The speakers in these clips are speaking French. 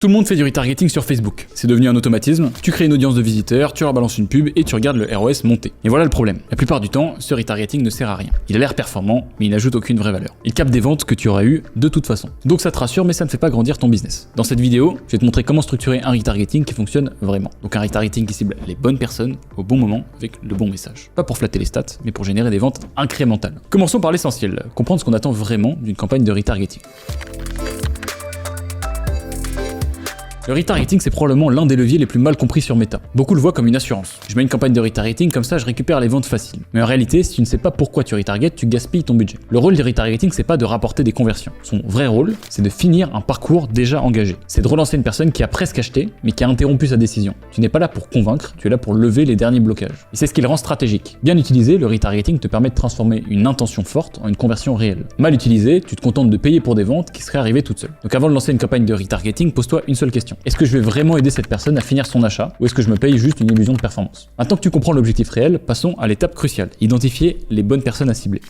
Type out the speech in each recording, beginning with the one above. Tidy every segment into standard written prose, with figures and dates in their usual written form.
Tout le monde fait du retargeting sur Facebook. C'est devenu un automatisme, tu crées une audience de visiteurs, tu leur balances une pub et tu regardes le ROS monter. Et voilà le problème. La plupart du temps, ce retargeting ne sert à rien. Il a l'air performant, mais il n'ajoute aucune vraie valeur. Il capte des ventes que tu aurais eues de toute façon. Donc ça te rassure, mais ça ne fait pas grandir ton business. Dans cette vidéo, je vais te montrer comment structurer un retargeting qui fonctionne vraiment. Donc un retargeting qui cible les bonnes personnes au bon moment avec le bon message. Pas pour flatter les stats, mais pour générer des ventes incrémentales. Commençons par l'essentiel, comprendre ce qu'on attend vraiment d'une campagne de retargeting. Le retargeting, c'est probablement l'un des leviers les plus mal compris sur Meta. Beaucoup le voient comme une assurance. Je mets une campagne de retargeting, comme ça je récupère les ventes faciles. Mais en réalité, si tu ne sais pas pourquoi tu retargetes, tu gaspilles ton budget. Le rôle du retargeting, c'est pas de rapporter des conversions. Son vrai rôle, c'est de finir un parcours déjà engagé. C'est de relancer une personne qui a presque acheté, mais qui a interrompu sa décision. Tu n'es pas là pour convaincre, tu es là pour lever les derniers blocages. Et c'est ce qui le rend stratégique. Bien utilisé, le retargeting te permet de transformer une intention forte en une conversion réelle. Mal utilisé, tu te contentes de payer pour des ventes qui seraient arrivées toutes seules. Donc avant de lancer une campagne de retargeting, pose-toi une seule question. Est-ce que je vais vraiment aider cette personne à finir son achat ou est-ce que je me paye juste une illusion de performance? Maintenant que tu comprends l'objectif réel, passons à l'étape cruciale, identifier les bonnes personnes à cibler.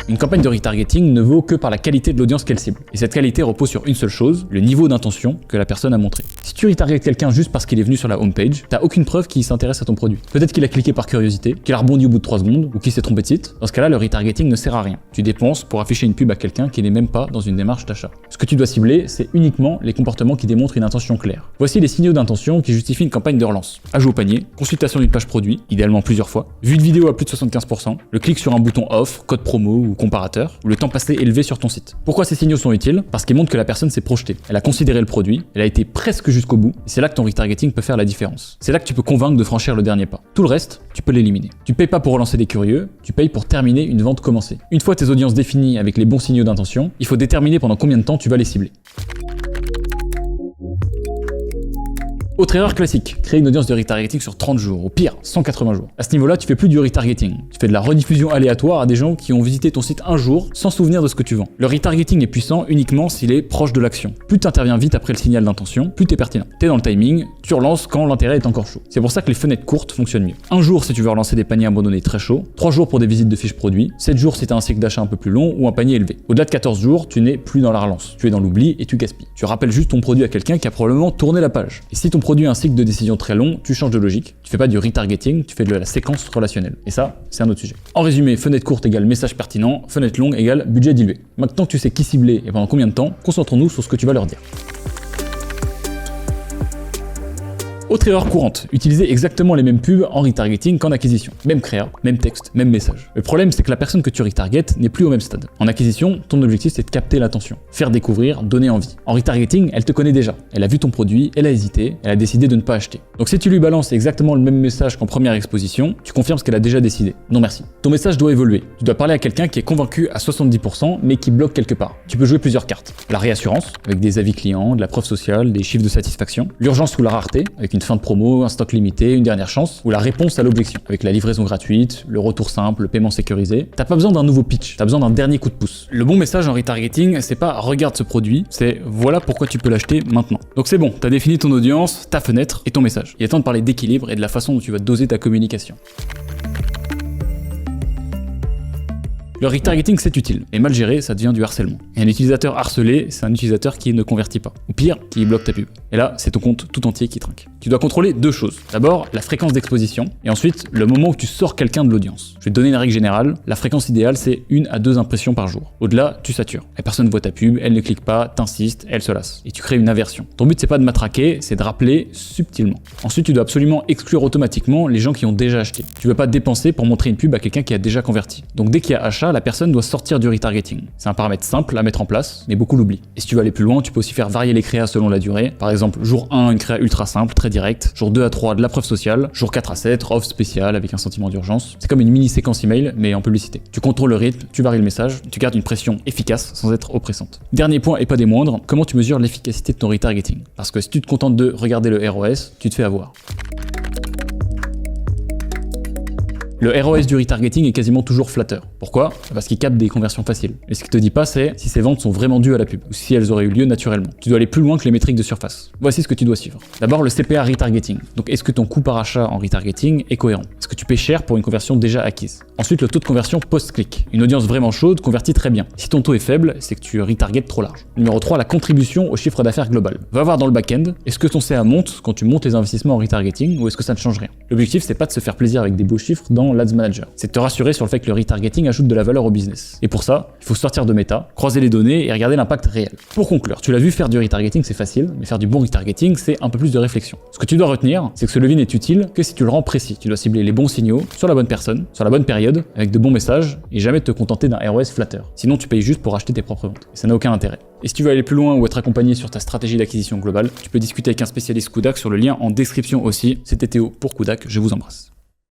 Une campagne de retargeting ne vaut que par la qualité de l'audience qu'elle cible. Et cette qualité repose sur une seule chose, le niveau d'intention que la personne a montré. Si tu retargetes quelqu'un juste parce qu'il est venu sur la homepage, t'as aucune preuve qu'il s'intéresse à ton produit. Peut-être qu'il a cliqué par curiosité, qu'il a rebondi au bout de 3 secondes, ou qu'il s'est trompé de site. Dans ce cas-là, le retargeting ne sert à rien. Tu dépenses pour afficher une pub à quelqu'un qui n'est même pas dans une démarche d'achat. Ce que tu dois cibler, c'est uniquement les comportements qui démontrent une intention claire. Voici les signaux d'intention qui justifient une campagne de relance. Ajout au panier, consultation d'une page produit, idéalement plusieurs fois, vue de vidéo à plus de 75%, le clic sur un bouton offre, code promo ou comparateur, ou le temps passé élevé sur ton site. Pourquoi ces signaux sont utiles? Parce qu'ils montrent que la personne s'est projetée. Elle a considéré le produit, elle a été presque jusqu'au bout, et c'est là que ton retargeting peut faire la différence. C'est là que tu peux convaincre de franchir le dernier pas. Tout le reste, tu peux l'éliminer. Tu payes pas pour relancer des curieux, tu payes pour terminer une vente commencée. Une fois tes audiences définies avec les bons signaux d'intention, il faut déterminer pendant combien de temps tu vas les cibler. Autre erreur classique, créer une audience de retargeting sur 30 jours, ou pire, 180 jours. À ce niveau-là, tu fais plus du retargeting. Tu fais de la rediffusion aléatoire à des gens qui ont visité ton site un jour sans souvenir de ce que tu vends. Le retargeting est puissant uniquement s'il est proche de l'action. Plus tu interviens vite après le signal d'intention, plus t'es pertinent. T'es dans le timing, tu relances quand l'intérêt est encore chaud. C'est pour ça que les fenêtres courtes fonctionnent mieux. Un jour si tu veux relancer des paniers abandonnés très chauds, 3 jours pour des visites de fiches produits, 7 jours si t'as un cycle d'achat un peu plus long ou un panier élevé. Au-delà de 14 jours, tu n'es plus dans la relance. Tu es dans l'oubli et tu gaspilles. Tu rappelles juste ton produit à quelqu'un qui a probablement tourné la page. Et si ton produit a un cycle de décision très long, tu changes de logique. Tu fais pas du retargeting, tu fais de la séquence relationnelle. Et ça, c'est un autre sujet. En résumé, fenêtre courte égale message pertinent, fenêtre longue égale budget dilué. Maintenant que tu sais qui cibler et pendant combien de temps, concentrons-nous sur ce que tu vas leur dire. Autre erreur courante, utiliser exactement les mêmes pubs en retargeting qu'en acquisition. Même créa, même texte, même message. Le problème, c'est que la personne que tu retargetes n'est plus au même stade. En acquisition, ton objectif, c'est de capter l'attention, faire découvrir, donner envie. En retargeting, elle te connaît déjà. Elle a vu ton produit, elle a hésité, elle a décidé de ne pas acheter. Donc si tu lui balances exactement le même message qu'en première exposition, tu confirmes ce qu'elle a déjà décidé. Non merci. Ton message doit évoluer. Tu dois parler à quelqu'un qui est convaincu à 70%, mais qui bloque quelque part. Tu peux jouer plusieurs cartes. La réassurance, avec des avis clients, de la preuve sociale, des chiffres de satisfaction. L'urgence ou la rareté, avec une fin de promo, un stock limité, une dernière chance, ou la réponse à l'objection, avec la livraison gratuite, le retour simple, le paiement sécurisé. T'as pas besoin d'un nouveau pitch, t'as besoin d'un dernier coup de pouce. Le bon message en retargeting, c'est pas regarde ce produit, c'est voilà pourquoi tu peux l'acheter maintenant. Donc c'est bon, t'as défini ton audience, ta fenêtre et ton message. Il est temps de parler d'équilibre et de la façon dont tu vas doser ta communication. Le retargeting, c'est utile, et mal géré, ça devient du harcèlement. Et un utilisateur harcelé, c'est un utilisateur qui ne convertit pas. Ou pire, qui bloque ta pub. Et là, c'est ton compte tout entier qui trinque. Tu dois contrôler deux choses. D'abord, la fréquence d'exposition, et ensuite, le moment où tu sors quelqu'un de l'audience. Je vais te donner une règle générale, la fréquence idéale, c'est 1 à 2 impressions par jour. Au-delà, tu satures. La personne voit ta pub, elle ne clique pas, t'insiste, elle se lasse. Et tu crées une aversion. Ton but, c'est pas de matraquer, c'est de rappeler subtilement. Ensuite, tu dois absolument exclure automatiquement les gens qui ont déjà acheté. Tu veux pas dépenser pour montrer une pub à quelqu'un qui a déjà converti. Donc dès qu'il y a achat, la personne doit sortir du retargeting. C'est un paramètre simple à mettre en place, mais beaucoup l'oublient. Et si tu veux aller plus loin, tu peux aussi faire varier les créas selon la durée. Par exemple, jour 1, une créa ultra simple, très directe. Jour 2 à 3, de la preuve sociale. Jour 4 à 7, offre spéciale avec un sentiment d'urgence. C'est comme une mini séquence email, mais en publicité. Tu contrôles le rythme, tu varies le message, tu gardes une pression efficace sans être oppressante. Dernier point et pas des moindres, comment tu mesures l'efficacité de ton retargeting? Parce que si tu te contentes de regarder le ROS, tu te fais avoir. Le ROS du retargeting est quasiment toujours flatteur. Pourquoi? Parce qu'il capte des conversions faciles. Et ce qu'il te dit pas, c'est si ces ventes sont vraiment dues à la pub, ou si elles auraient eu lieu naturellement. Tu dois aller plus loin que les métriques de surface. Voici ce que tu dois suivre. D'abord, le CPA retargeting. Donc, est-ce que ton coût par achat en retargeting est cohérent? Est-ce que tu paies cher pour une conversion déjà acquise? Ensuite, le taux de conversion post-clic. Une audience vraiment chaude convertit très bien. Si ton taux est faible, c'est que tu retargetes trop large. Numéro 3, la contribution au chiffre d'affaires global. Va voir dans le back-end, est-ce que ton CA monte quand tu montes les investissements en retargeting ou est-ce que ça ne change rien? L'objectif, c'est pas de se faire plaisir avec des beaux chiffres dans l'Ads Manager. C'est de te rassurer sur le fait que le retargeting ajoute de la valeur au business. Et pour ça, il faut sortir de méta, croiser les données et regarder l'impact réel. Pour conclure, tu l'as vu, faire du retargeting c'est facile, mais faire du bon retargeting c'est un peu plus de réflexion. Ce que tu dois retenir, c'est que ce levier n'est utile que si tu le rends précis. Tu dois cibler les bons signaux sur la bonne personne, sur la bonne période, avec de bons messages et jamais te contenter d'un ROS flatteur. Sinon tu payes juste pour acheter tes propres ventes. Et ça n'a aucun intérêt. Et si tu veux aller plus loin ou être accompagné sur ta stratégie d'acquisition globale, tu peux discuter avec un spécialiste Kudak sur le lien en description aussi. C'était Théo pour Kudak, je vous embrasse.